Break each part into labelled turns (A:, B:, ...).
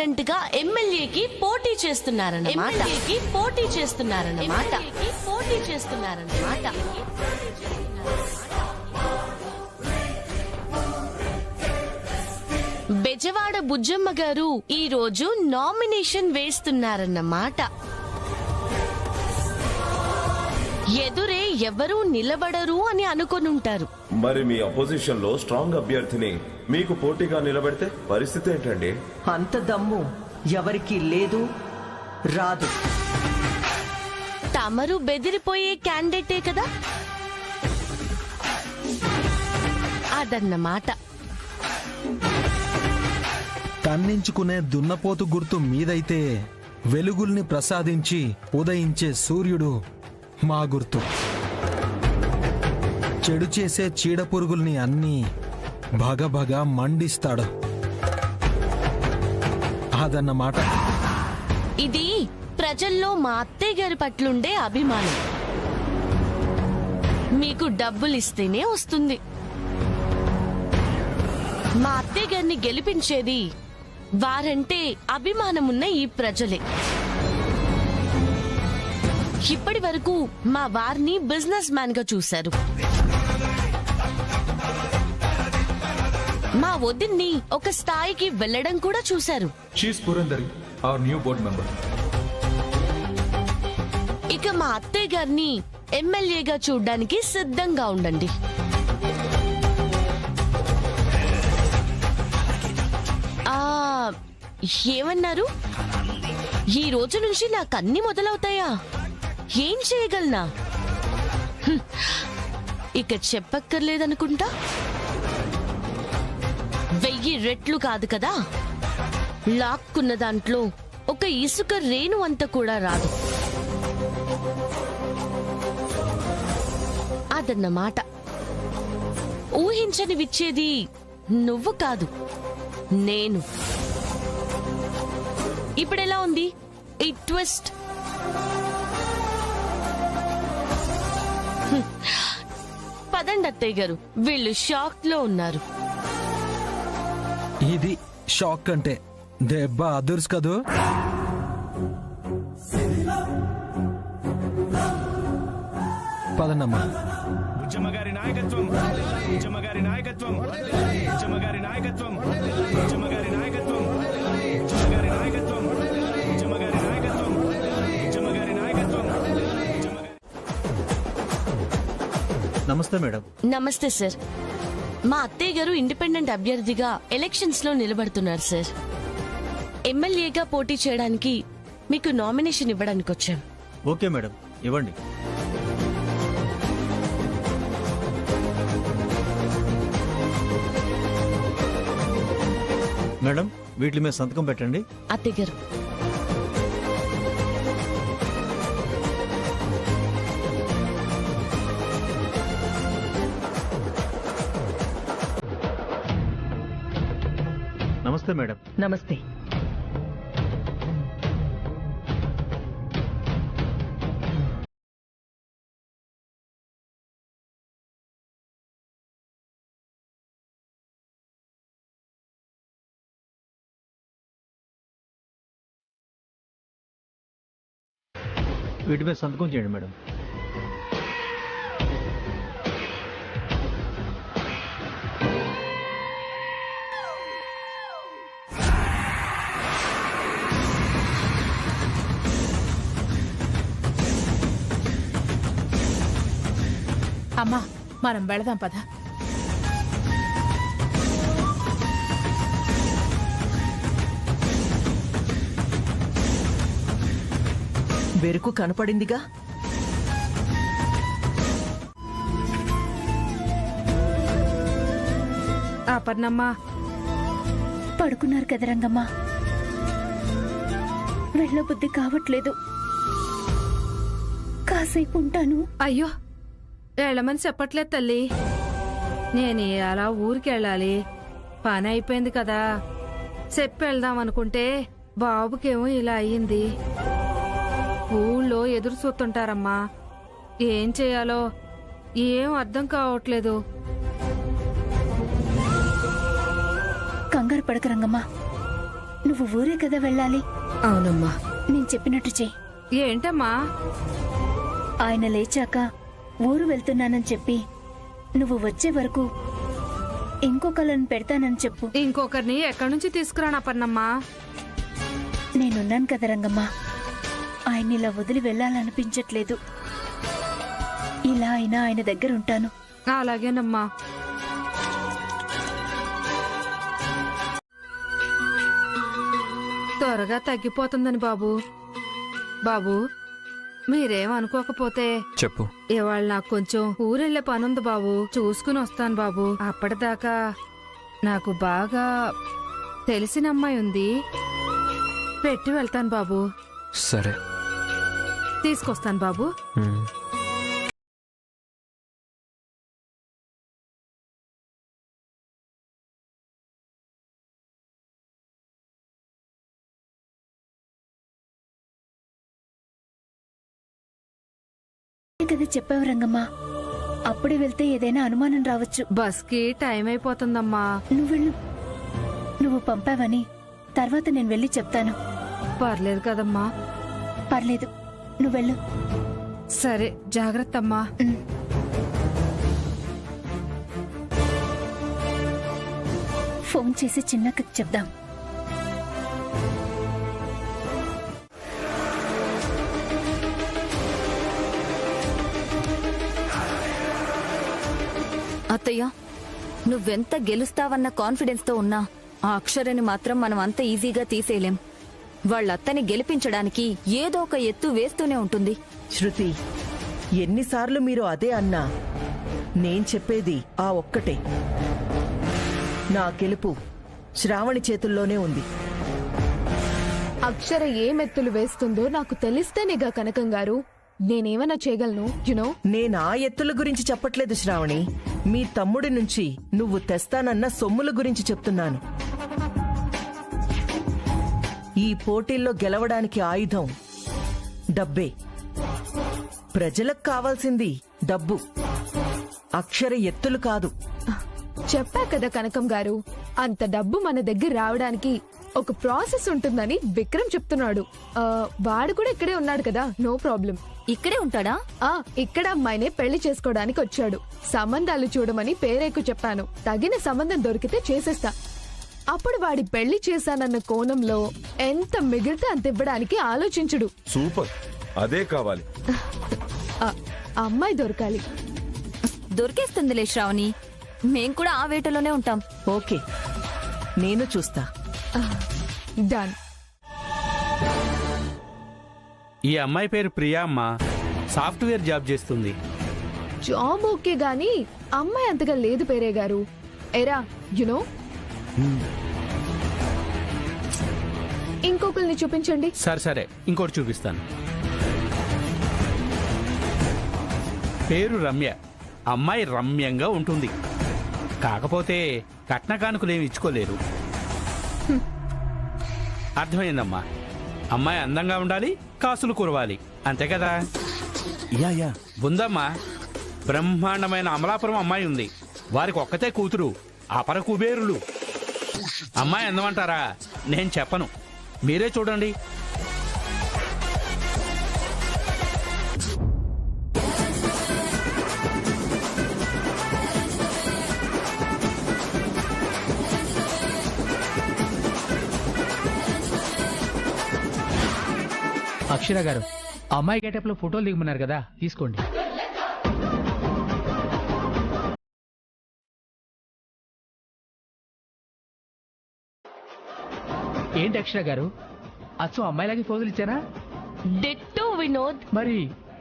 A: Independent గా ఎమ్మెల్యేకి పోటీ చేస్తున్నారన్నమాట. బెజవాడ బుజ్జమ్మ గారు ఈ రోజు నామినేషన్ వేస్తున్నారన్నమాట. ఎదురే ఎవరూ నిలబడరు అని అనుకొనుంటారు.
B: మరి మీ అపోజిషన్ లో స్ట్రాంగ్ అభ్యర్థిని మీకు పోటీగా నిలబెడితే పరిస్థితి ఏంటండి?
C: అంత దమ్ము ఎవరికి లేదు, రాదు.
A: తమరు బెదిరిపోయే క్యాండిడేటే కదా, అదన్నమాట.
D: తన్నించుకునే దున్నపోతు గుర్తు మీదైతే వెలుగుల్ని ప్రసాదించి ఉదయించే సూర్యుడు మా గుర్తు. చెడు చేసే చీడపురుగుల్ని అన్నీ భగభగ మండిస్తాడు, అదన్నమాట.
A: ఇది ప్రజల్లో మా అత్తయ్య గారి పట్లుండే అభిమానం. మీకు డబ్బులిస్తేనే వస్తుంది. మా అత్తయ్య గారిని గెలిపించేది వారంటే అభిమానమున్న ఈ ప్రజలే. ఇప్పటి వరకు మా వారిని బిజినెస్ మ్యాన్ గా చూశారు. మా వదిన్ని ఒక స్థాయికి వెళ్లడం కూడా చూశారు. ఇక మా అత్తయ్య గారిని ఎమ్మెల్యేగా చూడ్డానికి సిద్ధంగా ఉండండి. ఏమన్నారు? ఈ రోజు నుంచి నాకన్నీ మొదలవుతాయా? ఏం చేయగలనా? ఇక చెప్పక్కర్లేదనుకుంటా. 1000 రెట్లు కాదు కదా, లాక్కున్న దాంట్లో ఒక ఇసుక రేణు అంత కూడా రాదు, అదన్నమాట. ఊహించని విచ్చేది నువ్వు కాదు, నేను. ఇప్పుడెలా ఉంది ఈ ట్విస్ట్? పదండి అత్తయ్య గారు, వీళ్ళు షాక్ లో ఉన్నారు.
D: ఇది షాక్ అంటే దెబ్బ అదుర్స్ కదూ. పదన్నమ్మా.
E: బుజ్జమ్మగారి నాయకత్వం, బుజ్జమ్మగారి నాయకత్వం, బుజ్జమ్మగారి నాయకత్వం, బుజ్జమ్మగారి నాయకత్వం, బుజ్జమ్మగారి నాయకత్వం, బుజ్జమ్మగారి నాయకత్వం, బుజ్జమ్మగారి నాయకత్వం.
F: నమస్తే మేడం.
A: నమస్తే సార్. మా అత్తయ్య గారు ఇండిపెండెంట్ అభ్యర్థిగా ఎలక్షన్స్ లో నిలబడుతున్నారు సార్. ఎమ్మెల్యేగా పోటీ చేయడానికి మీకు నామినేషన్ ఇవ్వడానికి వచ్చాం.
F: ఓకే మేడం, ఇవ్వండి. మేడం, వీటి మీద సంతకం పెట్టండి.
A: అత్తయ్య గారు,
F: నమస్తే మేడం.
C: నమస్తే.
F: వీటి మీద సంతకం చేయండి మేడం.
G: అమ్మా, మనం వెళదాం పద.
C: బెరుకు కనపడిందిగా.
G: అపర్ణమ్మా,
H: పడుకున్నారు కదా రంగమ్మ, వెళ్ళబుద్ధి కావట్లేదు. కాసేపు ఉంటాను.
G: అయ్యో, వెళ్ళమని చెప్పట్లేదు తల్లి. నేను అలా ఊరికెళ్ళాలి, పని అయిపోయింది కదా. చెప్పి వెళ్దాం అనుకుంటే బాబుకేమో ఇలా అయ్యింది. ఊళ్ళో ఎదురు చూస్తుంటారమ్మా. ఏం చేయాలో ఏం అర్థం కావట్లేదు.
H: కంగారు పడక రంగమ్మ, నువ్వు ఊరే కదా వెళ్ళాలి.
G: అవునమ్మా.
H: నేను చెప్పినట్టు చెయ్యి.
G: ఏంటమ్మా?
H: ఆయన లేచాక ఊరు వెళ్తున్నానని చెప్పి నువ్వు వచ్చే వరకు ఇంకొకళ్ళని పెడతానని చెప్పు.
G: ఇంకొకరిని ఎక్కడి నుంచి తీసుకురానా పన్నమ్మా?
H: నేనున్నాను కదా రంగమ్మ. ఆయన్ని ఇలా వదిలి వెళ్ళాలనిపించట్లేదు. ఇలా అయినా ఆయన దగ్గర ఉంటాను.
G: అలాగేనమ్మా. త్వరగా తగ్గిపోతుందని బాబు. బాబు, మీరేం అనుకోకపోతే
I: చెప్పు.
G: ఇవాళ నాకు కొంచెం ఊరెళ్ళే పనుంది బాబు. చూసుకుని వస్తాను బాబు. అప్పటిదాకా నాకు బాగా తెలిసిన అమ్మాయి ఉంది, పెట్టి వెళ్తాను బాబు.
I: సరే.
G: తీసుకొస్తాను బాబు.
H: కదా చెప్పావు రంగమ్మ. అప్పుడే వెళ్తే ఏదైనా అనుమానం రావచ్చు.
G: బస్కి టైం అయిపోతుందమ్మా.
H: నువ్వు వెళ్ళు. నువ్వు పంపావని తర్వాత నేను వెళ్ళి చెప్తాను.
G: పర్లేదు కదమ్మా?
H: పర్లేదు, నువ్వు వెళ్ళు.
G: సరే, జాగ్రత్త అమ్మా.
H: ఫోన్ చేసి చిన్నక్కకి చెప్దాం.
J: అత్తయ్య, నువ్వెంత గెలుస్తావన్న కాన్ఫిడెన్స్ తో ఉన్నా ఆ అక్షరని మాత్రం మనం అంత ఈజీగా తీసేయలేం. వాళ్ళత్తని గెలిపించడానికి ఏదో ఒక ఎత్తు వేస్తూనే ఉంటుంది.
C: శృతి, ఎన్నిసార్లు మీరు అదే అన్నా నేను చెప్పేది ఆ ఒక్కటే. నా గెలుపు శ్రావణి చేతుల్లోనే ఉంది.
K: అక్షర ఏ మెత్తులు వేస్తుందో నాకు తెలిస్తేనేగా కనకం గారు నేనేమన్నా చేయగలను. యునో,
C: నేను ఆ ఎత్తుల గురించి చెప్పట్లేదు శ్రావణి. మీ తమ్ముడి నుంచి నువ్వు తెస్తానన్న సొమ్ముల గురించి చెప్తున్నాను. ఈ పోటీల్లో గెలవడానికి ఆయుధం డబ్బే. ప్రజలకు కావాల్సింది డబ్బు, అక్షర ఎత్తులు కాదు.
K: చెప్పా కదా కనకం గారు, అంత డబ్బు మన దగ్గర రావడానికి ఒక ప్రాసెస్ ఉంటుందని విక్రమ్ చెప్తున్నాడు. వాడు కూడా ఇక్కడే ఉన్నాడు కదా, నో ప్రాబ్లం.
J: ఇక్కడే ఉంటాడా?
K: ఇక్కడ అమ్మాయినే పెళ్లి చేసుకోవడానికి వచ్చాడు. సంబంధాలు చూడమని పేరేకు చెప్పాను. తగిన సంబంధం దొరికితే చేసేస్తా. అప్పుడు వాడి పెళ్లి చేశానన్న కోణంలో ఎంత మిగిలితే అంత ఇవ్వడానికి ఆలోచించుడు.
B: సూపర్, అదే కావాలి.
K: అమ్మాయి దొరకాలి.
J: దొరికేస్తుందిలే శ్రావణి, మేం కూడా ఆ వేటలోనే ఉంటాం.
C: ఓకే, నేను చూస్తా.
K: డన్.
E: ఈ అమ్మాయి పేరు ప్రియా అమ్మ, సాఫ్ట్వేర్ జాబ్ చేస్తుంది.
K: జాబ్ ఓకే గాని అమ్మాయి అంతగా లేదు పేరే గారు. ఎరా యునో, ఇంకొకరిని చూపించండి.
E: సరే, ఇంకోటి చూపిస్తాను. పేరు రమ్య. అమ్మాయి రమ్యంగా ఉంటుంది, కాకపోతే కట్న కానుకలేమి ఇచ్చుకోలేరు. అర్థమైందమ్మా. అమ్మాయి అందంగా ఉండాలి, కాసులు కురవాలి, అంతే కదా?
I: యా
E: ఉందమ్మా. బ్రహ్మాండమైన అమలాపురం అమ్మాయి ఉంది. వారికి ఒక్కతే కూతురు, అపర కుబేరులు. అమ్మాయి అందమంటారా? నేను చెప్పను, మీరే చూడండి.
L: అక్షర గారు, అమ్మాయి గెటప్ లో ఫోటోలు దిగమన్నారు కదా, తీసుకోండి. ఏంటి అక్షర గారు, అచ్చం అమ్మాయిలాగే ఫోజులు ఇచ్చారా?
A: డిట్టో వినోద్.
L: మరి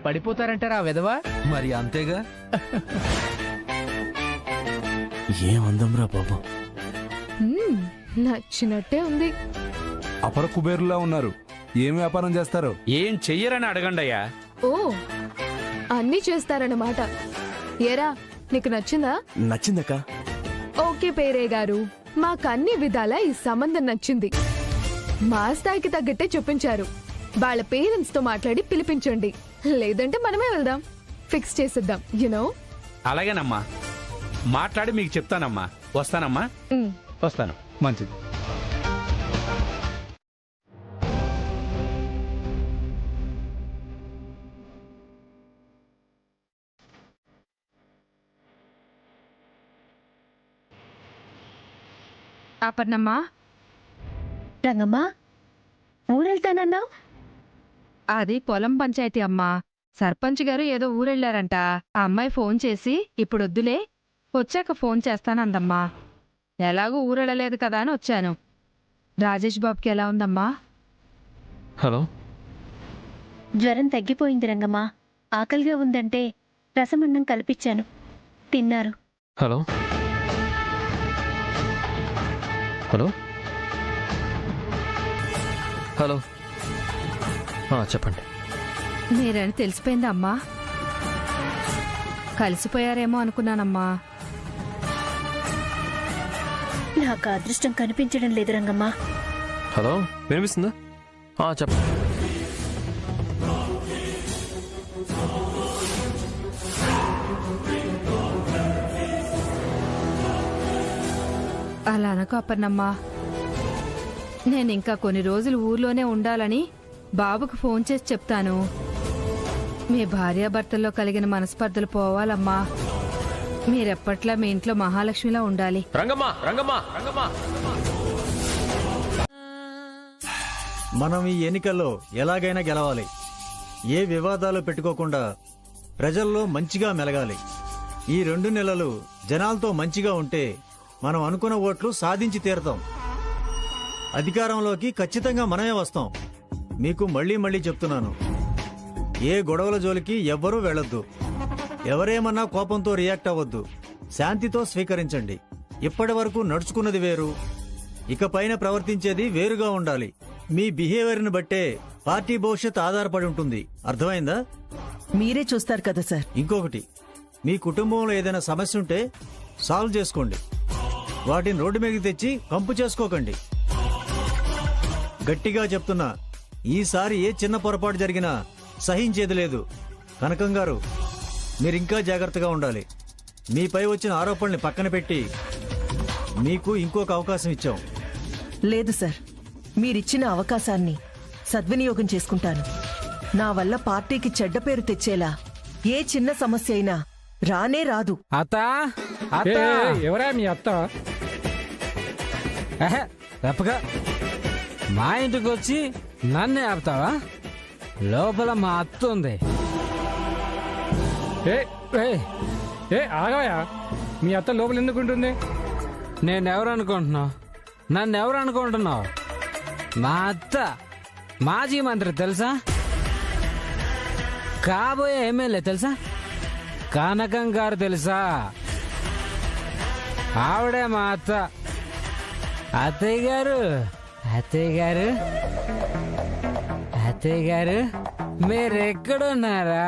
L: పడిపోతారంటారా ఆ విధవా?
D: మరి అంతేగా.
I: ఏమందంరా బాబు.
K: నచ్చినట్టే ఉంది.
I: అపర కుబేరులా ఉన్నారు. ఏం వ్యాపారం చేస్తారు?
E: ఏం చెయ్యరని అడగండి అయ్యా.
K: ఓ, అన్నీ చేస్తారన్నమాట. ఏరా, నీకు నచ్చిందా?
I: నచ్చిందక్క.
K: ఓకే పేరే గారు, మాకన్ని విధాలా ఈ సంబంధం నచ్చింది. మా స్థాయికి తగ్గట్టే చూపించారు. వాళ్ళ పేరెంట్స్ తో మాట్లాడి పిలిపించండి, లేదంటే మనమే వెళ్దాం, ఫిక్స్ చేసేద్దాం. యునో.
E: అలాగేనమ్మా, మాట్లాడి మీకు చెప్తానమ్మా. వస్తానమ్మా. వస్తాను.
L: మంచిది.
G: అపర్ణమ్మా,
H: రంగమ్మా, ఊరెళ్తానన్నావు?
G: అది పొలం పంచాయతీ అమ్మా. సర్పంచ్ గారు ఏదో ఊరెళ్ళారంట. ఆ అమ్మాయి ఫోన్ చేసి ఇప్పుడొద్దులే, వచ్చాక ఫోన్ చేస్తానందమ్మా. ఎలాగూ ఊరెళ్ళలేదు కదా అని వచ్చాను. రాజేష్ బాబుకి ఎలా ఉందమ్మా?
M: హలో.
H: జ్వరం తగ్గిపోయింది రంగమ్మా. ఆకలిగా ఉందంటే రసమన్నం కల్పించాను, తిన్నారు.
M: హలో. హలో. హలో. చెప్పండి.
G: మీరని తెలిసిపోయిందా అమ్మా? కలిసిపోయారేమో అనుకున్నానమ్మా.
H: నాకు అదృష్టం కనిపించడం లేదు రంగమ్మా.
M: హలో, వినిపిస్తుందా? చెప్పండి.
G: అలా అనకు అపర్ణమ్మా. నేనింకా కొన్ని రోజులు ఊర్లోనే ఉండాలని బాబుకు ఫోన్ చేసి చెప్తాను. మీ భార్యాభర్తల్లో కలిగిన మనస్పర్ధలు పోవాలమ్మా. మీరెప్పట్లా మీ ఇంట్లో మహాలక్ష్మిలా ఉండాలి.
M: రంగమ్మా, రంగమ్మా, రంగమ్మా.
F: మనం ఈ ఎన్నికల్లో ఎలాగైనా గెలవాలి. ఏ వివాదాలు పెట్టుకోకుండా ప్రజల్లో మంచిగా మెలగాలి. ఈ 2 నెలలు జనాలతో మంచిగా ఉంటే మనం అనుకున్న ఓట్లు సాధించి తీరతాం. అధికారంలోకి ఖచ్చితంగా మనమే వస్తాం. మీకు మళ్ళీ మళ్ళీ చెప్తున్నాను, ఏ గొడవల జోలికి ఎవ్వరూ వెళ్ళొద్దు. ఎవరేమన్నా కోపంతో రియాక్ట్ అవ్వద్దు. శాంతితో స్వీకరించండి. ఇప్పటి వరకు నడుచుకున్నది వేరు, ఇక పైన ప్రవర్తించేది వేరుగా ఉండాలి. మీ బిహేవియర్ని బట్టే పార్టీ భవిష్యత్ ఆధారపడి ఉంటుంది. అర్థమైందా?
C: మీరే చూస్తారు కదా సార్.
F: ఇంకొకటి, మీ కుటుంబంలో ఏదైనా సమస్య ఉంటే సాల్వ్ చేసుకోండి. వాటిని రోడ్డు మీదకి తెచ్చి కంపు చేసుకోకండి. గట్టిగా చెప్తున్నా, ఈసారి ఏ చిన్న పొరపాటు జరిగినా సహించేది లేదు. కనకం గారు, మీరింకా జాగ్రత్తగా ఉండాలి. మీపై వచ్చిన ఆరోపణల్ని పక్కన పెట్టి మీకు ఇంకొక అవకాశం ఇచ్చాం.
C: లేదు సార్, మీరిచ్చిన అవకాశాన్ని సద్వినియోగం చేసుకుంటాను. నా వల్ల పార్టీకి చెడ్డ పేరు తెచ్చేలా ఏ చిన్న సమస్య అయినా రానే రాదు.
L: ఎవరా మీ అత్త?
N: తప్పగా మా ఇంటికి వచ్చి నన్నే ఆపుతావా? లోపల మా అత్త ఉంది.
L: ఆగవయా, మీ అత్త లోపల ఎందుకు ఉంటుంది?
N: నేనెవరు అనుకుంటున్నావు? నన్నెవరు అనుకుంటున్నావు? మా అత్త మాజీ మంత్రి తెలుసా? కాబోయే ఎమ్మెల్యే తెలుసా? కనకం గారు తెలుసా? ఆవిడే మా అత్త. అత్తయ్య గారు, అత్తయ్య గారు, అత్తయ్య గారు, మీరెక్కడున్నారా?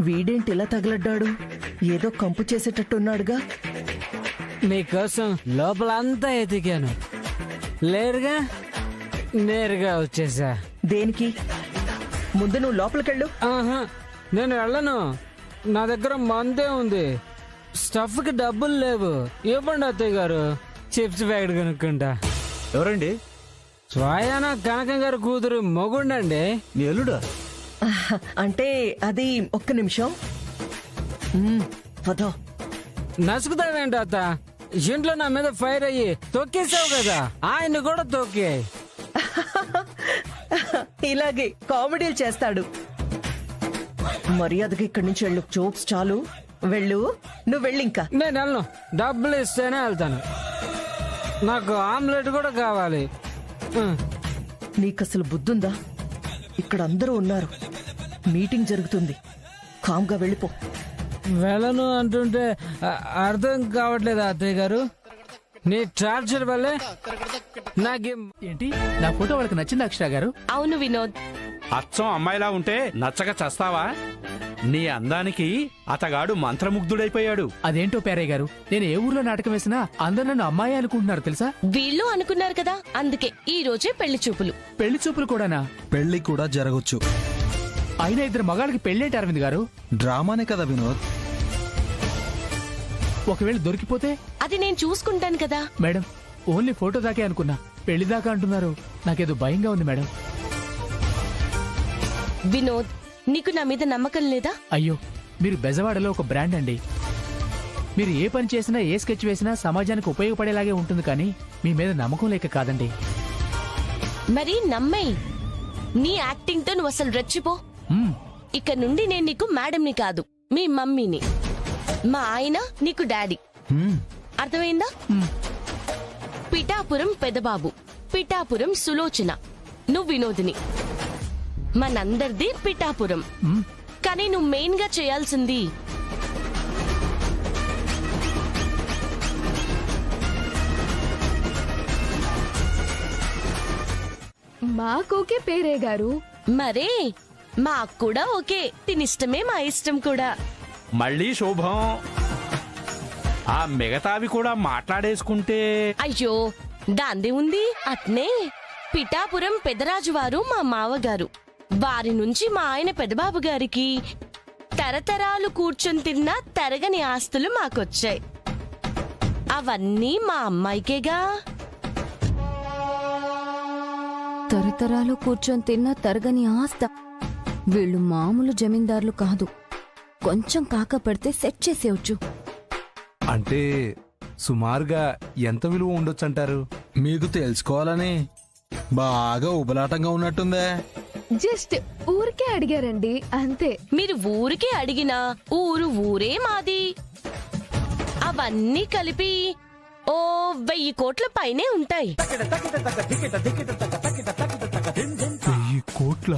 C: వీడేంటి ఇలా తగలడ్డాడు? ఏదో కంపు చేసేటట్టున్నాడుగా.
N: మీకోసం లోపలంతా ఎతికాను, లేరుగా. నేరుగా వచ్చేసా.
C: దేనికి? ముందు నువ్వు లోపలికెళ్ళు.
N: నేను వెళ్ళను. నా దగ్గర మందే ఉంది. స్టఫ్ కి డబ్బులు లేవు. ఇవ్వండి అత్తయ్య గారు, చిప్స్ ప్యాకెట్ కొనుక్కుంటా.
F: ఎవరండి?
N: స్వయానా కనకం గారు కూతురు మొగుండండి.
F: నీ ఎల్లుడా?
C: అంటే అది ఒక్క నిమిషం.
N: నసుకుతావేంటి అత్త? ఇంట్లో నా మీద ఫైర్ అయ్యి తొక్కేసావు కదా, ఆయన కూడా తొక్కే.
C: ఇలాగే కామెడీలు చేస్తాడు. మర్యాదగా ఇక్కడి నుంచి వెళ్ళు. జోక్స్ చాలు, వెళ్ళు. నువ్వు వెళ్ళింకా.
N: నేను వెళ్ళను. డబ్బులు ఇస్తేనే వెళ్తాను. నాకు ఆమ్లెట్ కూడా కావాలి.
C: నీకసలు బుద్ధుందా? ఇక్కడ అందరూ ఉన్నారు, మీటింగ్ జరుగుతుంది. కామ్గా వెళ్ళిపో.
N: వెళ్ళను అంటుంటే అర్థం కావట్లేదు అత్తయ్య గారు. నీ టార్చర్ వల్లే
L: ఏంటి నా ఫోటో వాళ్ళకి నచ్చింది అక్షర గారు?
A: అవును వినోద్.
E: అచ్చం అమ్మాయిలా ఉంటే నచ్చక చస్తావా? నీ అందానికి అతగాడు మంత్రముగ్ధుడైపోయాడు.
L: అదేంటో పేరయ్య గారు, నేను ఏ ఊర్లో నాటకం వేసినా అందరూ నన్ను అమ్మాయి అనుకుంటున్నారు తెలుసా?
A: వీళ్ళు అనుకున్నారు కదా, అందుకే ఈ రోజే పెళ్లి చూపులు.
L: పెళ్లి చూపులు కూడానా?
D: పెళ్లి కూడా జరగచ్చు.
L: అయినా ఇద్దరు మగాళ్ళకి పెళ్ళేంటి అరవింద్ గారు?
D: డ్రామానే కదా వినోద్.
L: ఒకవేళ దొరికిపోతే?
A: అది నేను చూసుకుంటాను కదా.
L: మేడం, ఓన్లీ ఫోటో దాకే అనుకున్నా, పెళ్లి దాకా అంటున్నారు. నాకేదో భయంగా ఉంది మేడం.
A: వినోద్, నీకు నా మీద నమ్మకం లేదా?
L: అయ్యో, మీరు బెజవాడలో ఒక బ్రాండ్ అండి. మీరు ఏ పని చేసినా ఏ స్కెచ్ వేసినా సమాజానికి ఉపయోగపడేలాగే ఉంటుంది కానీ మీ మీద నమ్మకం లేక కాదండి.
A: మరి నమ్మేయ్. నీ యాక్టింగ్ తో నువ్వు అసలు రెచ్చిపో. ఇక నుండి నేను నీకు మేడంని కాదు, మీ మమ్మీని. మా ఆయన నీకు డాడీ. అర్థమైందా? పిఠాపురం పెదబాబు, పిఠాపురం సులోచన, నువ్వు వినోదిని. మనందరిది పిఠాపురం. కానీ నువ్వు మెయిన్ గా చేయాల్సింది
K: మాకోకే పేరే గారు.
A: మరే మాకు కూడా ఓకే. తినిష్టమే మా ఇష్టం కూడా.
E: మళ్ళీ శుభం. ఆ మిగతావి కూడా మాట్లాడేసుకుంటే.
A: అయ్యో దాందే ఉంది. అట్నే పిఠాపురం పెదరాజు వారు మా మావగారు. వారి నుంచి మా ఆయన పెదబాబు గారికి తరతరాలు కూర్చొని తిన్న తరగని ఆస్తులు మాకొచ్చాయి. అవన్నీ మా అమ్మాయికేగా.
J: తరతరాలు కూర్చొని తిన్న తరగని ఆస్త. వీళ్ళు మామూలు జమీందారులు కాదు. కొంచెం కాక పెడితే సెట్ చేసేవచ్చు.
I: అంటే సుమారుగా ఎంత విలువ ఉండొచ్చంటారు?
D: మీకు తెలుసుకోవాలని బాగా ఉబలాటంగా ఉన్నట్టుందే.
K: జస్ట్ ఊరికే అడిగారండి అంతే.
A: మీరు ఊరికే అడిగినా ఊరే మాది. అవన్నీ కలిపి ఓ 1000 కోట్ల పైనే ఉంటాయి.
I: 1000 కోట్ల?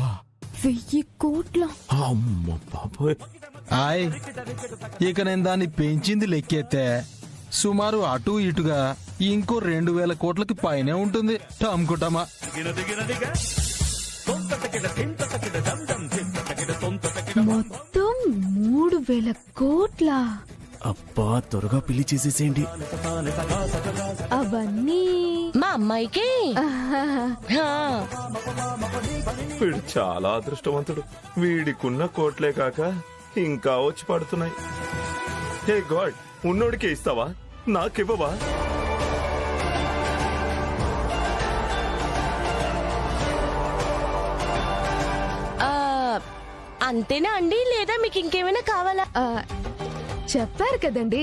J: 1000 కోట్ల?
I: అమ్మ బాబోయ్.
D: ఆయ్, ఇక నేను దాన్ని పెంచింది లెక్కెత్తే సుమారు అటు ఇటుగా ఇంకో 2000 కోట్లకి పైనే ఉంటుంది. టమ్కుటమా.
K: మొత్తం 3000 కోట్ల.
O: అబ్బా, త్వరగా పెళ్లి చేసేసేయండి.
K: అవన్నీ
A: మా అమ్మాయికే.
B: వీడు చాలా అదృష్టవంతుడు. వీడికున్న కోట్లే కాక ఇంకా వచ్చి పడుతున్నాయి. హే గాడ్, ఉన్నోడికే ఇస్తావా, నాకివ్వవా?
A: అంతేనా అండి, లేదా మీకు ఇంకేమైనా కావాలా?
K: చెప్పారు కదండి,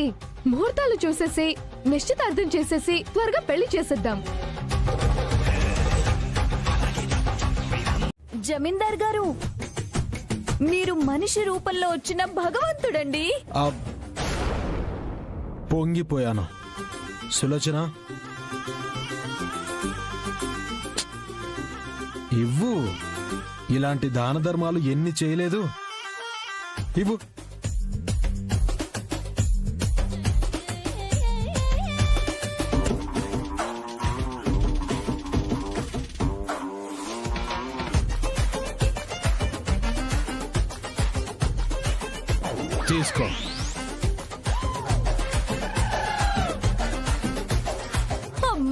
K: ముహూర్తాలు చూసేసి నిశ్చితార్థం చేసేసి త్వరగా పెళ్లి చేసేద్దాం.
J: జమీందార్ గారు, మీరు మనిషి రూపంలో వచ్చిన భగవంతుడండి.
D: పొంగిపోయాను. సులోచన, ఇవ్వు. ఇలాంటి దాన ధర్మాలు ఎన్ని చేయలేదు. ఇవ్వు. తీసుకో.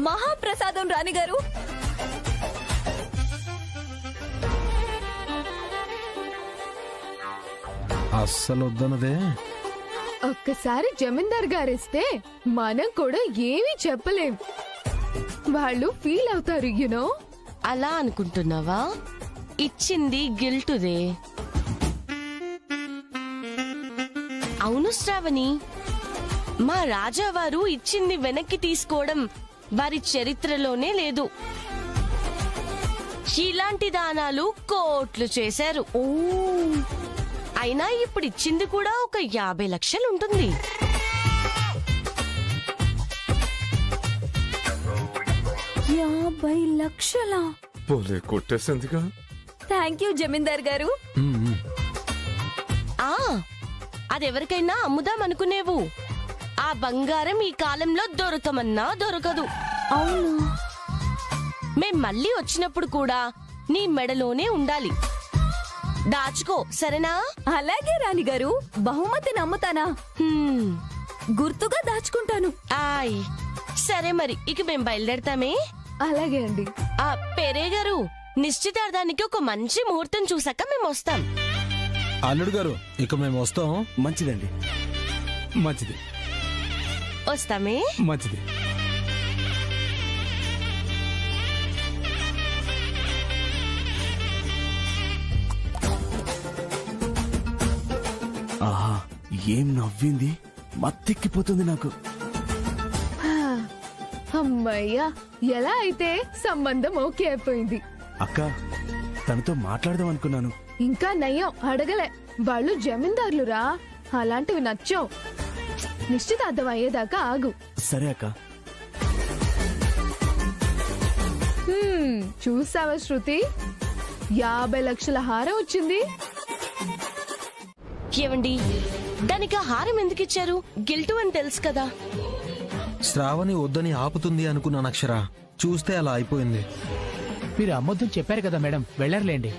J: మహాప్రసాదం రాణిగారు.
D: అస్సలు వద్దనదే.
K: ఒక్కసారి జమీందార్ గారిస్తే మనం కూడా ఏమీ చెప్పలేం. వాళ్ళు ఫీల్ అవుతారు, యునో.
A: అలా అనుకుంటున్నావా? ఇచ్చింది గిల్టుదే. అవును శ్రావణి, మా రాజావారు ఇచ్చింది వెనక్కి తీసుకోవడం వారి చరిత్రలోనే లేదు. ఇలాంటి దానాలు కోట్లు చేశారు. అయినా ఇప్పుడు ఇచ్చింది కూడా ఒక 50 లక్షలు ఉంటుంది.
J: లక్షలా?
B: పోలే కొట్టేసిందిగా.
J: థ్యాంక్ యూ జమీందార్ గారు.
A: అదెవరికైనా అమ్ముదాం అనుకునేవు. ఆ బంగారం ఈ కాలంలో దొరకమన్నా దొరకదు.
J: అవును.
A: మేం మళ్ళీ వచ్చినప్పుడు కూడా నీ మెడలోనే ఉండాలి. దాచుకో, సరేనా?
J: అలాగే రాణిగారు. బహుమతి నమ్ముతానా? గుర్తుగా దాచుకుంటాను.
A: ఆయ్, సరే మరి ఇక మేం బయలుదేరతామే.
K: అలాగే అండి.
A: పేరే గారు, నిశ్చితార్థానికి ఒక మంచి ముహూర్తం చూసాక మేము వస్తాం.
D: అల్లుడు గారు, ఇక మేము వస్తాం.
O: మంచిదండి.
I: మంచిది.
A: వస్తామే.
I: మంచిది.
O: ఆహా, ఏం నవ్వింది. మత్తెక్కిపోతుంది నాకు.
K: అమ్మయ్యా, ఎలా అయితే సంబంధం ఓకే అయిపోయింది.
O: అక్క, తనతో మాట్లాడదాం అనుకున్నాను.
K: ఇంకా నయ్యం అడగలే. వాళ్ళు జమీందారులురా, అలాంటివి నచ్చో. నిశ్చితార్థం అయ్యేదాకా ఆగు.
O: సరే అక్క.
K: చూసావా శృతి, 50 లక్షల హారం వచ్చింది.
A: ఏవండి, దానికి ఆ హారం ఎందుకు ఇచ్చారు? గిల్టు అని తెలుసు కదా.
D: శ్రావణి వద్దని ఆపుతుంది అనుకున్నాను అక్షర, చూస్తే అలా అయిపోయింది.
L: మీరు అమ్మొద్దని చెప్పారు కదా మేడం, వెళ్ళర్లేండి.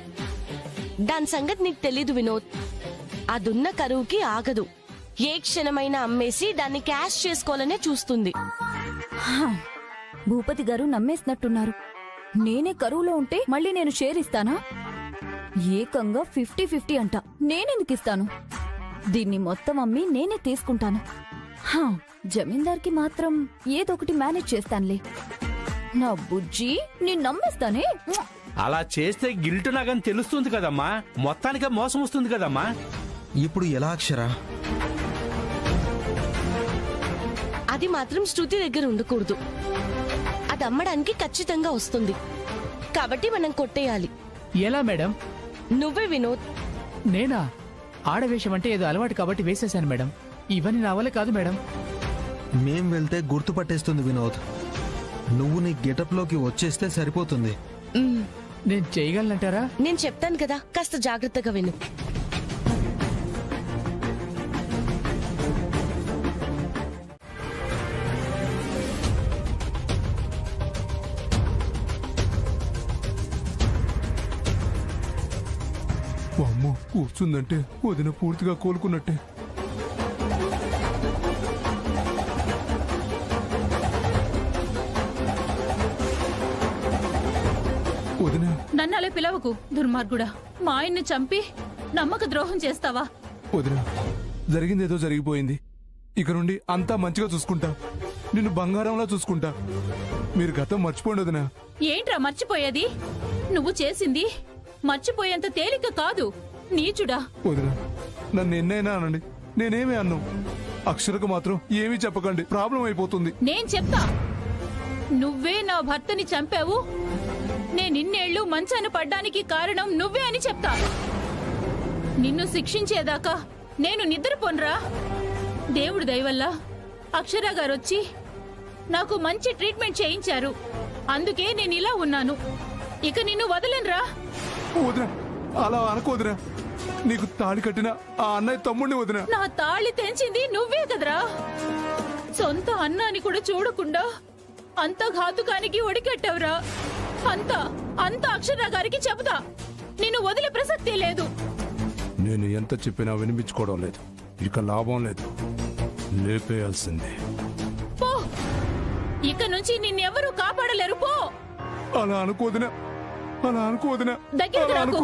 A: దాని సంగతి నీకు తెలీదు వినోద్. అదున్న కరువుకి ఆగదు. ఏ క్షణమైనా అమ్మేసి దాన్ని క్యాష్ చేసుకోవాలనే చూస్తుంది.
J: భూపతి గారు నమ్మేసినట్టున్నారు. నేనే కరువులో ఉంటే మళ్ళీ నేను షేర్ ఇస్తానా? ఏకంగా 50-50 అంట. నేనెందుకు ఇస్తాను? దీన్ని మొత్తం అమ్మి నేనే తీసుకుంటాను. జమీందార్కి మాత్రం ఏదొకటి మేనేజ్ చేస్తానులే. నా బుజ్జి, నేను నమ్మేస్తానే.
E: అలా చేస్తే గిల్ట్ నాగని తెలుస్తుంది కదమ్మా, మొత్తానికి మోసం వస్తుంది కదమ్మా.
D: ఇప్పుడు ఎలా అక్షరా?
A: అది మాత్రం శృతి దగ్గర ఉండకూడదు. అది అమ్మడానికి ఖచ్చితంగా వస్తుంది. కాబట్టి మనం కొట్టేయాలి.
L: ఎలా మేడం?
A: నువ్వే వినోద్.
L: నేనా? ఆడవేషం అంటే ఏదో అలవాటు కాబట్టి వేసేశాను మేడం. ఇవన్నీ నా వల్ల కాదు మేడం.
D: మేం వెళ్తే గుర్తుపట్టేస్తుంది వినోద్. నువ్వు నీ గెటప్ లోకి వచ్చేస్తే సరిపోతుంది.
L: నేను చేయగలనంటారా?
A: నేను చెప్తాను కదా, కాస్త జాగ్రత్తగా విను.
I: అమ్మో, కూర్చుందంటే వదిన పూర్తిగా కోలుకున్నట్టే. వదిన,
P: నన్ను అలా పిలవకు దుర్మార్గుడా. మా ఆయన్ని చంపి నమ్మక ద్రోహం చేస్తావా?
I: వదిన, జరిగిందేదో జరిగిపోయింది. ఇక నుండి అంతా మంచిగా చూసుకుంటా. నిన్ను బంగారంలా చూసుకుంటా. మీరు గతం మర్చిపోండి వదిన.
P: ఏంట్రా మర్చిపోయేది? నువ్వు చేసింది మర్చిపోయేంత తేలిక కాదు. నీచుడా.
I: వదిన, నన్ను ఎన్నైనా అనండి, నేనేమీ అన్నాం. అక్షరకు మాత్రం ఏమీ చెప్పకండి, ప్రాబ్లం అయిపోతుంది.
P: నేను చెప్తా. నువ్వే నా భర్తని చంపావు. నేనిన్నేళ్లు మంచాన పడ్డానికి కారణం నువ్వే అని చెప్తా. నిన్ను శిక్షించేదాకా నేను నిద్రపోన్రా. దేవుడి దయవల్ల అక్షర గారొచ్చి నాకు మంచి ట్రీట్మెంట్ చేయించారు. అందుకే నేను ఇలా ఉన్నాను. ఇక నిన్ను వదలనురా.
I: వదిన, అలా అనుకోదురా. నీకు తాళి కట్టిన ఆ అన్నయ్య తమ్ముడిని వదిన.
P: నా తాళి తెంచింది నువ్వే కదరా. సొంత అన్నాని కూడా చూడకుండా అంత ఘాతుకానికి ఒడికట్టావురా. అంత అక్షర గారికి చెబుతా. నిన్ను వదిలే ప్రసక్తే లేదు.
I: నేను ఎంత చెప్పినా వినిపించుకోవడం లేదు. ఇక లాభం లేదు, లేపేయాల్సిందే.
P: పో, ఇక నుంచి నిన్నెవరూ కాపాడలేరు. పో.
I: అలా అనుకోదినా, అలా అనుకోదినా.
P: దగ్గరికి రాకు.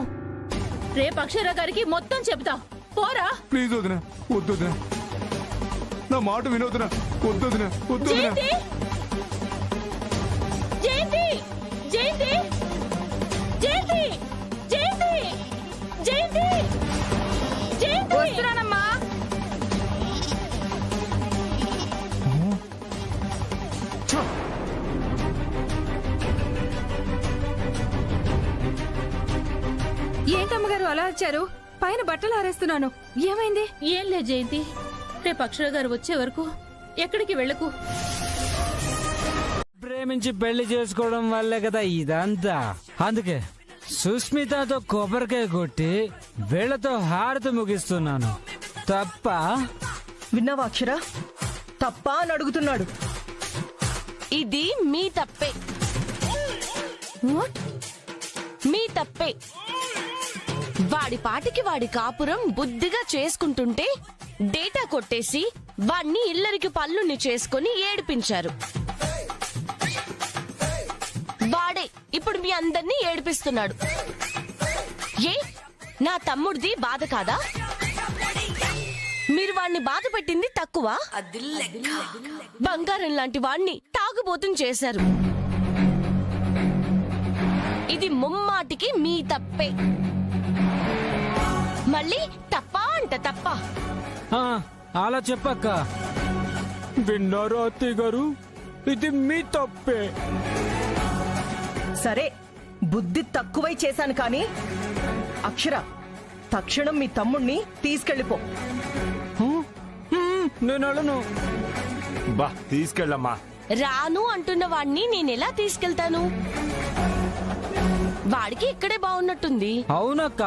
P: రేపు అక్షర గారికి మొత్తం చెబుతా. పోరా.
I: ప్లీజ్ వదినా, వద్దొదినా. నా మాట వినొద్దునా. వద్దొదినా, వద్దొదినా.
P: జయంతి, జయంతి, జయంతి, జయంతి, జయంతి, జయంతి. వస్తున్నానమ్మా.
G: ఏంటమ్మగారు అలా వచ్చారు? పైన బట్టలు ఆరేస్తున్నాను. ఏమైంది?
P: ఏం లే జయంతి, రేపు అక్షర గారు వచ్చే వరకు ఎక్కడికి వెళ్ళకు.
N: ప్రేమించి పెళ్లి చేసుకోవడం వల్లే కదా ఇదంతా. అందుకే సుస్మితతో కొబ్బరికాయ కొట్టి వీళ్లతో హారతి ముగిస్తున్నాను. తప్ప?
C: విన్నావా అక్షర? తప్ప అని అడుగుతున్నాడు.
A: ఇది మీ తప్పే. మీ తప్పే. వాడి పాటికి వాడి కాపురం బుద్ధిగా చేసుకుంటుంటే డేటా కొట్టేసి వాణ్ణి ఇల్లరికి పల్లుని చేసుకుని ఏడిపించారు. వాడే ఇప్పుడు మీ అందరినీ ఏడిపిస్తున్నాడు. ఏ నా తమ్ముడిది బాధ కాదా? మీరు వాణ్ణి బాధ పెట్టింది తక్కువ. బంగారం లాంటి వాణ్ణి తాగుబోతుని చేశారు. ఇది ముమ్మాటికి మీ తప్పే. మళ్ళీ తప్ప అంట తప్ప.
N: అలా చెప్పక్క. విన్నారా అత్తయ్య గారు, ఇది మీ తప్పే.
C: సరే, బుద్ధి తక్కువై చేశాను కానీ అక్షర, తక్షణం మీ తమ్ముణ్ణి తీసుకెళ్ళిపో.
N: నేను వెళ్ళను.
O: బా తీసుకెళ్ళమ్మా.
A: రాను అంటున్న వాడిని నేనెలా తీసుకెళ్తాను? వాడికి ఇక్కడే బాగున్నట్టుంది.
N: అవునక్క,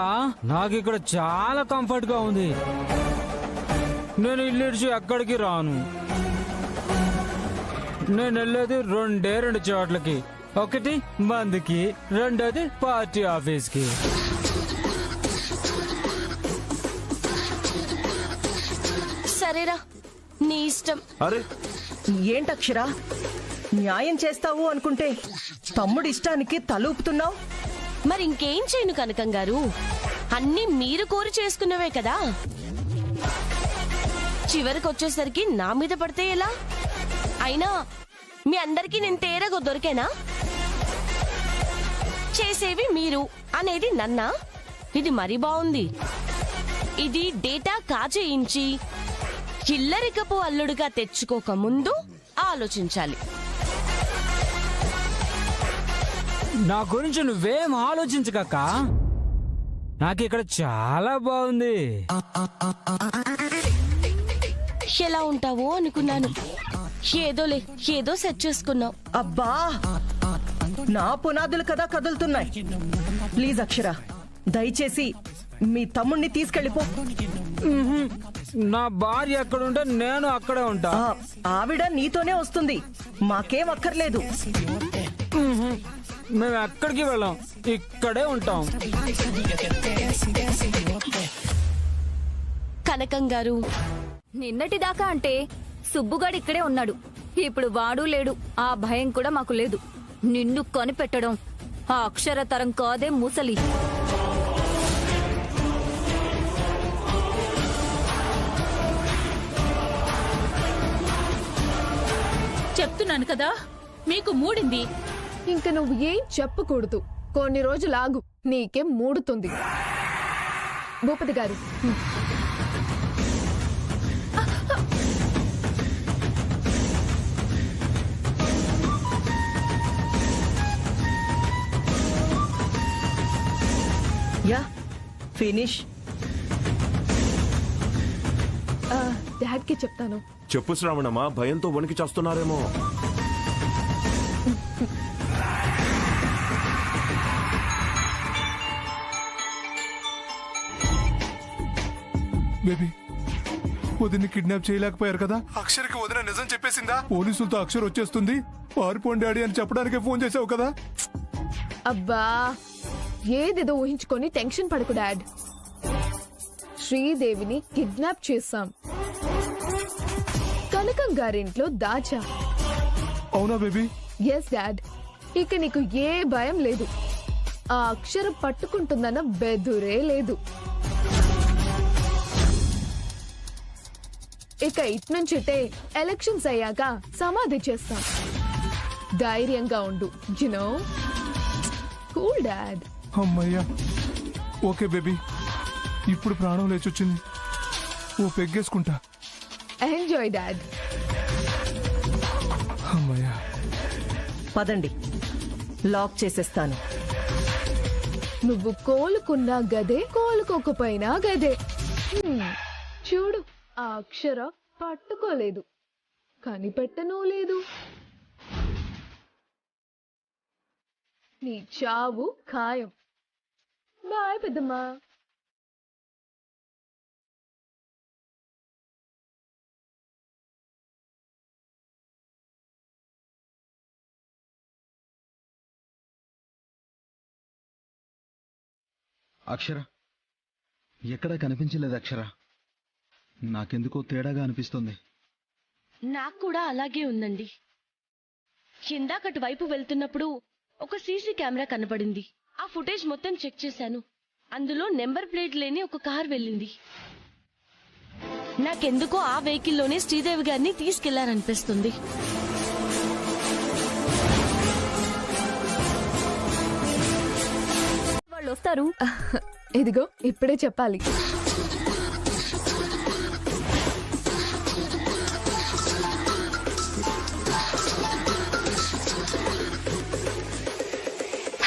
N: నాకు ఇక్కడ చాలా కంఫర్ట్ గా ఉంది. నేను ఇల్లు ఎక్కడికి రాను. నేను వెళ్ళేది రెండు చోట్లకి. ఒకటి మందుకి, రెండోది పార్టీ ఆఫీస్కి.
A: సరేరా, నీ ఇష్టం.
B: అరే
C: ఏంటక్షరా, న్యాయం చేస్తావు అనుకుంటే తమ్ముడి ఇష్టానికి తలూపుతున్నావు.
A: మరి ఇంకేం చేయను కనకం గారు, అన్నీ మీరు కోరి చేసుకున్నవే కదా. చివరికి వచ్చేసరికి నా మీద పడితే ఎలా? అయినా మీ అందరికీ నేను తేరగో దొరికేనా? చేసేవి మీరు అనేది నన్నా? ఇది మరీ బాగుంది. ఇది డేటా కాజేయించి చిల్లరికపు అల్లుడుగా తెచ్చుకోక ముందు ఆలోచించాలి.
N: నా గురించి నువ్వేం ఆలోచించకక్క, నాకు ఇక్కడ చాలా బాగుంది.
A: ఎలా ఉంటావో అనుకున్నాను. ఏదోలే, ఏదో సెట్ చేసుకున్నావు.
C: అబ్బా, నా పునాదులు కదా కదులుతున్నాయి. ప్లీజ్ అక్షర, దయచేసి మీ తమ్ముణ్ణి తీసుకెళ్ళిపో.
N: నా భార్య ఎక్కడుంటే నేను అక్కడే ఉంటా.
C: ఆవిడ నీతోనే వస్తుంది, మాకేం అక్కర్లేదు.
N: మేము ఎక్కడికి వెళ్ళాం, ఇక్కడే ఉంటాం.
A: కనకం గారు,
J: నిన్నటిదాకా అంటే సుబ్బుగాడు ఇక్కడే ఉన్నాడు. ఇప్పుడు వాడు లేడు. ఆ భయం కూడా మాకు లేదు. నిన్ను కనిపెట్టడం ఆ అక్షర తరం కాదే ముసలి.
P: చెప్తున్నాను కదా, మీకు మూడింది.
K: ఇంక నువ్వు ఏం చెప్పకూడదు. కొన్ని రోజులు ఆగు, నీకేం మూడుతుంది. భూపతి గారు,
C: యా ఫినిష్.
K: డాడ్కి చెప్తాను.
B: చెప్పు శ్రావణమ్మా, భయంతో వణికి చేస్తున్నారేమో.
I: బేబీ, వదిన్ని కిడ్నాప్ చేయలేకపోయారు కదా? అక్షర్కి వదిన నిజం చెప్పేసిందా? పోలీసులతో అక్షర్ వచ్చేస్తుంది, పారిపోండి డాడీ అని చెప్పడానికే ఫోన్ చేసావు కదా?
K: అబ్బా, ఏదేదో ఊహించుకొని టెన్షన్ పడకు డాడ్. శ్రీదేవిని కిడ్నాప్ చేశాం, కనకం గారింట్లో దాచా.
I: అవునా బేబీ?
K: Yes dad. ఇక నీకు ఏ భయం లేదు. ఆ అక్షరం పట్టుకుంటుందన్న బెదురే లేదు. ఇక ఇట్నుంచిటే ఎలక్షన్స్ అయ్యాక సమాధి చేస్తాం. ధైర్యంగా ఉండు. You know, cool dad.
I: అమ్మయ్యా, ఓకే బేబీ, ఇప్పుడు ప్రాణం లేచొచ్చింది. ఓ పెగ్గేసుకుంటా.
K: Enjoy dad.
I: అమ్మయ్యా.
C: పదండి, లాక్ చేసేస్తాను.
K: నువ్వు కోలుకున్నా గదే, కోలుకోకపోయినా గదే. చూడు, ఆ అక్షర పట్టుకోలేదు, కనిపెట్టనూ లేదు. నీ చావు ఖాయం. బాయ్ పెద్దమ్మా.
D: అక్షర ఎక్కడా కనిపించలేదు. అక్షర, నాకెందుకో తేడాగా అనిపిస్తుంది.
A: నాకు కూడా అలాగే ఉందండి. ఇందాకటి వైపు వెళ్తున్నప్పుడు ఒక సీసీ కెమెరా కనపడింది. ఆ ఫుటేజ్ మొత్తం చెక్ చేశాను. అందులో నెంబర్ ప్లేట్ లేని ఒక కార్ వెళ్ళింది. నాకెందుకో ఆ వెహికల్లోనే శ్రీదేవి గారిని తీసుకెళ్లారనిపిస్తుంది.
J: వాళ్ళు వస్తారు.
K: ఇదిగో ఇప్పుడే చెప్పాలి.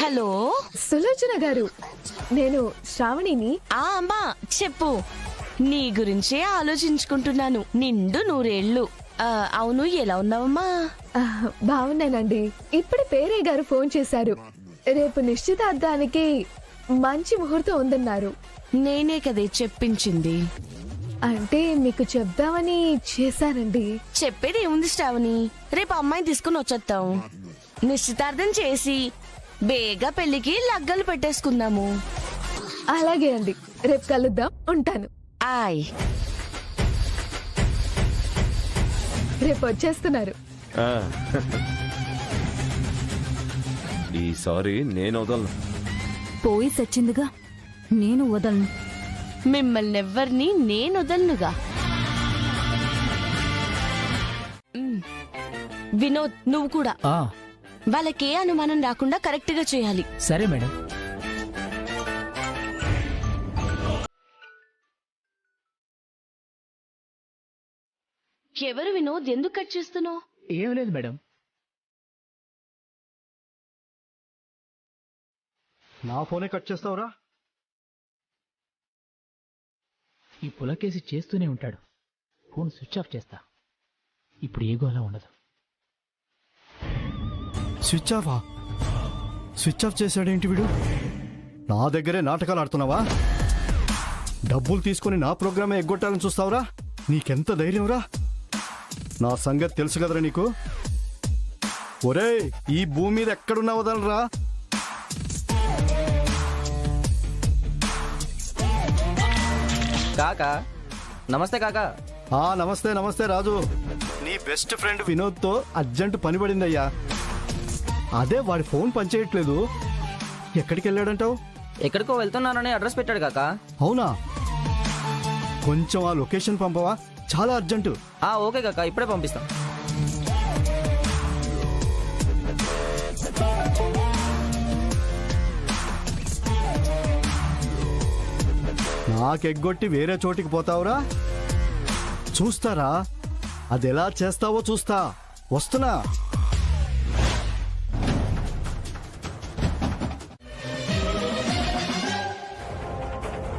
A: హలో
K: సులోచన గారు, నేను శ్రావణిని.
A: అమ్మా చెప్పు. నీ గురించే ఆలోచించుకుంటున్నాను. నిండు 100 ఏళ్ళు. అవును, ఎలా ఉన్నావమ్మా?
K: బాగున్నానండి. ఇప్పుడే పేరయ్య గారు ఫోన్ చేశారు. రేపు నిశ్చితార్థానికి మంచి ముహూర్తం ఉందన్నారు.
A: నేనే కదే చెప్పించింది.
K: అంటే మీకు చెప్దామని చేశానండి.
A: చెప్పేది ఏముంది శ్రావణి, రేపు అమ్మాయిని తీసుకుని వచ్చేద్దాం. నిశ్చితార్థం చేసి బేగా పెళ్లికి లగ్గలు పెట్టేసుకుందాము.
K: అలాగే అండి, రేపు కలుద్దాం. ఉంటాను.
A: ఆయ్,
K: రేపు వచ్చేస్తున్నారు.
B: ఈసారి నేను వదలను.
J: పోయి సచ్చిందిగా, నేను వదలను.
A: మిమ్మల్ని ఎవ్వరిని నేను వదలనుగా. వినోద్, నువ్వు కూడా వాళ్ళకే అనుమానం రాకుండా కరెక్ట్ గా చేయాలి.
L: సరే మేడం.
A: ఎవరు వినోద్, ఎందుకు కట్ చేస్తున్నావు?
L: ఏం లేదు మేడం.
F: నా ఫోనే కట్ చేస్తావురా?
L: ఈ పులకేసి చేస్తూనే ఉంటాడు. ఫోన్ స్విచ్ ఆఫ్ చేస్తా. ఇప్పుడు ఏగో అలా ఉండదు.
F: స్విచ్ ఆఫా? స్విచ్ ఆఫ్ చేశాడేంటి వీడు? నా దగ్గరే నాటకాలు ఆడుతున్నావా? డబ్బులు తీసుకుని నా ప్రోగ్రామే ఎగ్గొట్టాలని చూస్తావురా? నీకెంత ధైర్యంరా? నా సంగతి తెలుసు కదరా నీకు. ఒరేయ్, ఈ భూమి మీద ఎక్కడున్నా వదలరా.
Q: కాకా నమస్తే. కాకా
F: నమస్తే. నమస్తే రాజు. నీ బెస్ట్ ఫ్రెండ్ వినోద్ తో అర్జెంట్ పని పడిందయ్యా. అదే వాడి ఫోన్ పనిచేయట్లేదు. ఎక్కడికి వెళ్ళాడంటావు?
Q: ఎక్కడికో వెళ్తున్నానని అడ్రస్ పెట్టాడు కాకా.
F: అవునా? కొంచెం ఆ లొకేషన్ పంపవా? చాలా అర్జెంటు.
Q: ఓకే కాకా, ఇప్పుడే పంపిస్తాం.
F: నాకెగ్గొట్టి వేరే చోటికి పోతావురా? చూస్తారా అది ఎలా చేస్తావో చూస్తా. వస్తున్నా.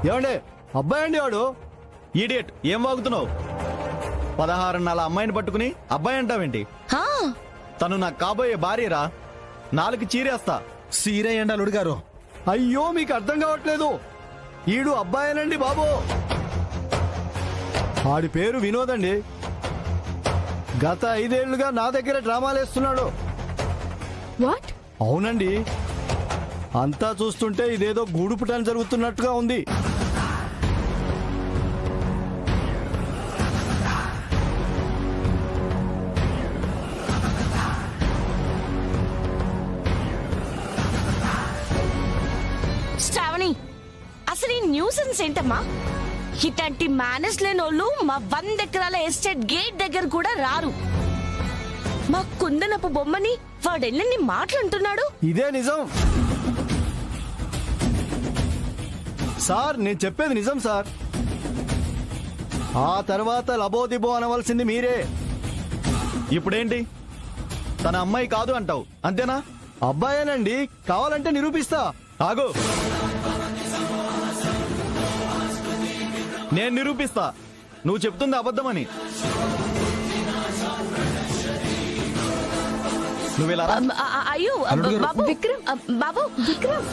F: ఏమండే, అబ్బాయి అండి వాడు. ఈడియట్, ఏం వాగుతున్నావు? 16 నెలల అమ్మాయిని పట్టుకుని అబ్బాయి అంటావేంటి? తను నాకు కాబోయే భార్యరా. 4 చీరేస్తా.
D: సీరయ్యండి అల్లుడు గారు.
F: అయ్యో, మీకు అర్థం కావట్లేదు. ఈడు అబ్బాయేనండి బాబు. ఆడి పేరు వినోద్ అండి. గత 5 ఏళ్లుగా నా దగ్గర డ్రామాలేస్తున్నాడు.
K: వాట్?
F: అవునండి. అంతా చూస్తుంటే ఇదేదో గూడుపుటాన్ని జరుగుతున్నట్టుగా ఉంది.
A: శ్రావణి, అసలు ఈ న్యూసెన్స్ ఏంటమ్మా? ఇట్లాంటి మేనేజ్ లేని వాళ్ళు మా 100 ఎకరాల ఎస్టేట్ గేట్ దగ్గర కూడా రారు. మా కుందనపు బొమ్మని వాడెళ్ళని మాట్లాడుతున్నాడు.
F: ఇదే నిజం సార్. నేను చెప్పేది నిజం సార్. ఆ తర్వాత లబోదిబో అనవలసింది మీరే. ఇప్పుడేంటి, తన అమ్మాయి కాదు అంటావు, అంతేనా? అబ్బాయేనండి, కావాలంటే నిరూపిస్తా. ఆగు, నేను నిరూపిస్తా నువ్వు చెప్తుంది అబద్ధమని. నువ్వు
A: అయ్యో బాబు, విక్రమ్ బాబు, విక్రమ్.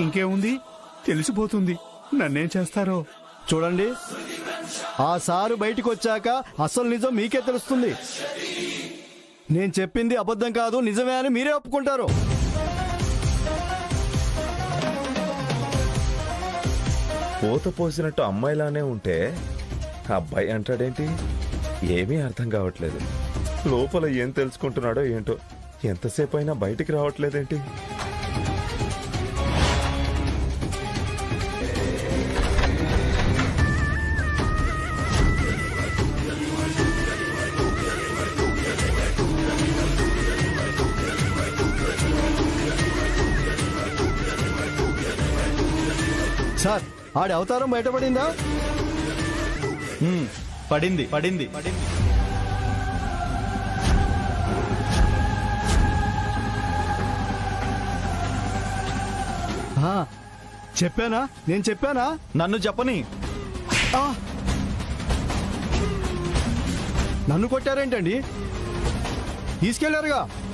R: ఇంకేముంది, తెలిసిపోతుంది. నన్నేం చేస్తారో
F: చూడండి. ఆ సారు బయటికి వచ్చాక అసలు నిజం మీకే తెలుస్తుంది. నేను చెప్పింది అబద్ధం కాదు, నిజమే అని మీరే ఒప్పుకుంటారు.
B: పోత పోసినట్టు అమ్మాయిలానే ఉంటే అబ్బాయి అంటాడేంటి? ఏమీ అర్థం కావట్లేదు. లోపల ఏం తెలుసుకుంటున్నాడో ఏంటో. ఎంతసేపు అయినా బయటికి రావట్లేదేంటి?
S: సార్ ఆడి అవతారం బయటపడిందా?
F: పడింది పడింది
S: చెప్పానా? నేను చెప్పానా?
F: నన్ను చెప్పని.
S: నన్ను కొట్టారేంటండి? తీసుకెళ్లారుగా.